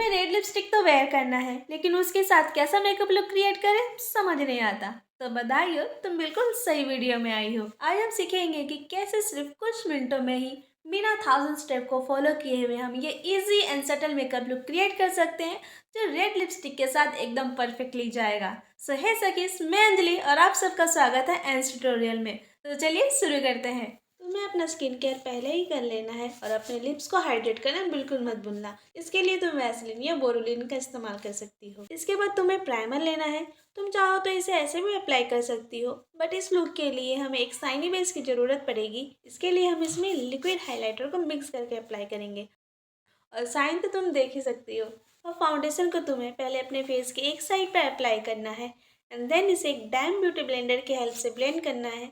तुम्हें red lipstick तो where करना है, लेकिन उसके साथ कैसा मेकअप लुक क्रिएट करें समझ नहीं आता। तो बधाई हो, तुम बिल्कुल सही वीडियो में आई हो। आज हम सीखेंगे कि कैसे सिर्फ कुछ मिनटों में ही बिना 1000 स्टेप को फॉलो किए हुए हम ये easy and subtle makeup look create कर सकते हैं, जो रेड लिपस्टिक के साथ एकदम परफेक्टली जाएगा। सो हे सखीस, मैं अंजलि और आप सबका स्वागत है एंड ट्यूटोरियल में। तो चलिए शुरू करते हैं। तुम्हें अपना स्किन केयर पहले ही कर लेना है और अपने लिप्स को हाइड्रेट करना बिल्कुल मत भूलना। इसके लिए तुम वैसलीन या बोरोलिन का इस्तेमाल कर सकती हो। इसके बाद तुम्हें प्राइमर लेना है। तुम चाहो तो इसे ऐसे भी अप्लाई कर सकती हो, बट इस लुक के लिए हमें एक शाइनी बेस की ज़रूरत पड़ेगी। इसके लिए हम इसमें लिक्विड हाइलाइटर को मिक्स करके अप्लाई करेंगे और साइन तो तुम देख ही सकती हो। और फाउंडेशन को तुम्हें पहले अपने फेस के एक साइड पर अप्लाई करना है एंड देन इसे एक डैम ब्यूटी ब्लेंडर की हेल्प से ब्लेंड करना है।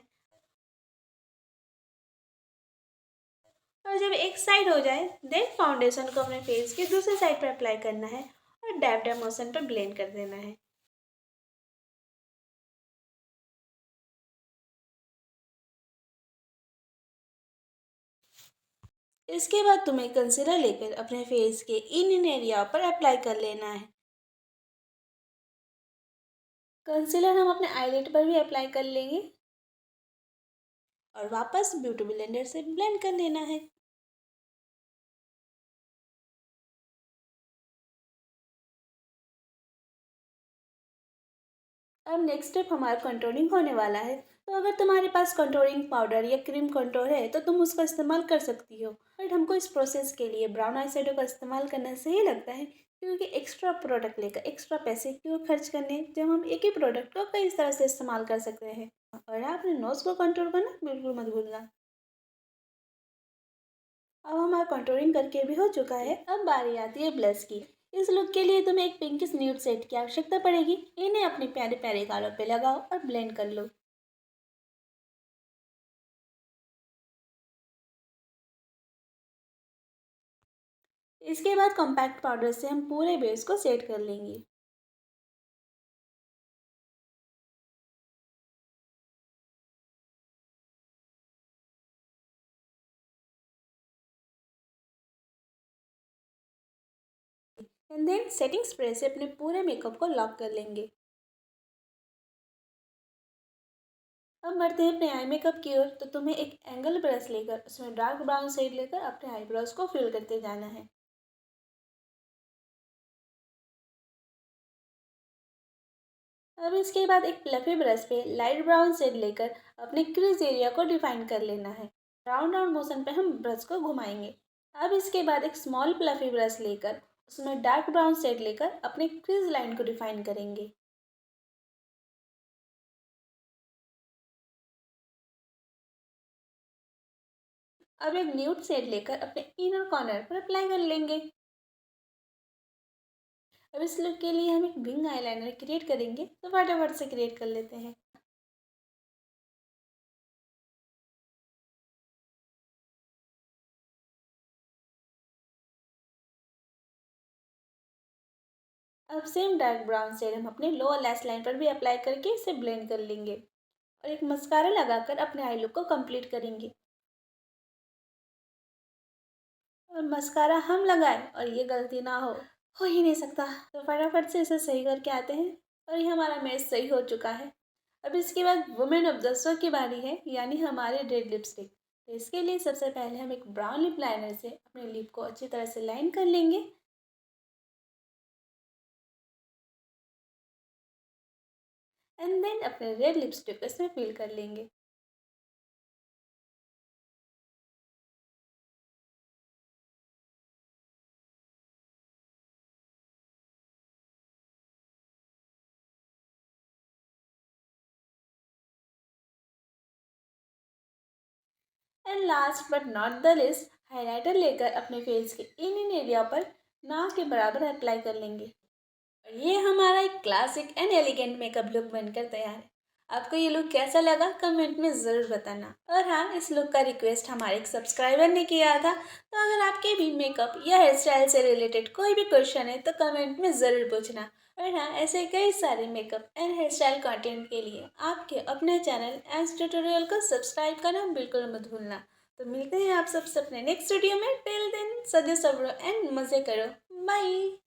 और जब एक साइड हो जाए देन फाउंडेशन को अपने फेस के दूसरे साइड पर अप्लाई करना है और डैब डैब मोशन पर ब्लेंड कर देना है। इसके बाद तुम्हें कंसीलर लेकर अपने फेस के इन एरिया पर अप्लाई कर लेना है। कंसीलर हम अपने आईलिड पर भी अप्लाई कर लेंगे और वापस ब्यूटी ब्लेंडर से ब्लेंड कर लेना है। अब नेक्स्ट स्टेप हमारा कंटूरिंग होने वाला है। तो अगर तुम्हारे पास कंटूरिंग पाउडर या क्रीम कंटूर है तो तुम उसका इस्तेमाल कर सकती हो, बट हमको इस प्रोसेस के लिए ब्राउन आई शेडो का इस्तेमाल करना सही लगता है, क्योंकि एक्स्ट्रा प्रोडक्ट लेकर एक्स्ट्रा पैसे क्यों खर्च करने जब हम एक ही प्रोडक्ट को कई तरह से इस्तेमाल कर सकते हैं। और आपने नोज को कंटूर करना बिल्कुल मत भूलना। अब हमारा कंटूरिंग करके भी हो चुका है। अब बारी आती है ब्लश की। इस लुक के लिए तुम्हें एक पिंकिश न्यूड शेड की आवश्यकता पड़ेगी। इन्हें अपने प्यारे प्यारे गालों पे लगाओ और ब्लेंड कर लो। इसके बाद कॉम्पैक्ट पाउडर से हम पूरे बेस को सेट कर लेंगे। एंड देन सेटिंग स्प्रे से अपने पूरे मेकअप को लॉक कर लेंगे। अब बढ़ते हैं अपने आई मेकअप की ओर। तो तुम्हें एक एंगल ब्रश लेकर उसमें डार्क ब्राउन शेड लेकर अपने आईब्रोज को फिल करते जाना है। अब इसके बाद एक फ्लफी ब्रश पे लाइट ब्राउन शेड लेकर अपने क्रीज एरिया को डिफाइन कर लेना है। राउंड राउंड मोशन पे हम ब्रश को घुमाएंगे। अब इसके बाद एक स्मॉल फ्लफी ब्रश लेकर उसमें डार्क ब्राउन शेड लेकर अपने क्रीज लाइन को डिफाइन करेंगे। अब एक न्यूड शेड लेकर अपने इनर कॉर्नर पर अप्लाई कर लेंगे। अब इस लुक के लिए हम एक विंग आईलाइनर क्रिएट करेंगे, तो फटाफट से क्रिएट कर लेते हैं। अब सेम डार्क ब्राउन शेड हम अपने लोअर लैश लाइन पर भी अप्लाई करके इसे ब्लेंड कर लेंगे और एक मस्कारा लगाकर अपने आई लुक को कंप्लीट करेंगे। और मस्कारा हम लगाए और ये गलती ना हो ही नहीं सकता। तो फटाफट से इसे सही करके आते हैं और ये हमारा मैच सही हो चुका है। अब इसके बाद वुमेन ऑफ द शो की बारी है, यानी हमारे रेड लिपस्टिक। तो इसके लिए सबसे पहले हम एक ब्राउन लिप लाइनर से अपने लिप को अच्छी तरह से लाइन कर लेंगे एंड देन अपने रेड लिपस्टिक को इसमें फिल कर लेंगे। And last but not the list, highlighter लेकर अपने फेस के इन एरिया पर नाक के बराबर अप्लाई कर लेंगे। और ये हमारा एक classic and elegant makeup look बनकर तैयार है। आपको ये लुक कैसा लगा कमेंट में ज़रूर बताना। और हाँ, इस लुक का रिक्वेस्ट हमारे एक सब्सक्राइबर ने किया था, तो अगर आपके भी मेकअप या हेयर स्टाइल से रिलेटेड कोई भी क्वेश्चन है तो कमेंट में ज़रूर पूछना। और हाँ, ऐसे कई सारे makeup and hair style content के लिए आपके अपने चैनल एंड ट्यूटोरियल को सब्सक्राइब करना बिल्कुल मत भूलना। तो मिलते हैं आप सबसे अपने नेक्स्ट वीडियो में। टिल देन सजे सब्रो एंड मज़े करो। बाय।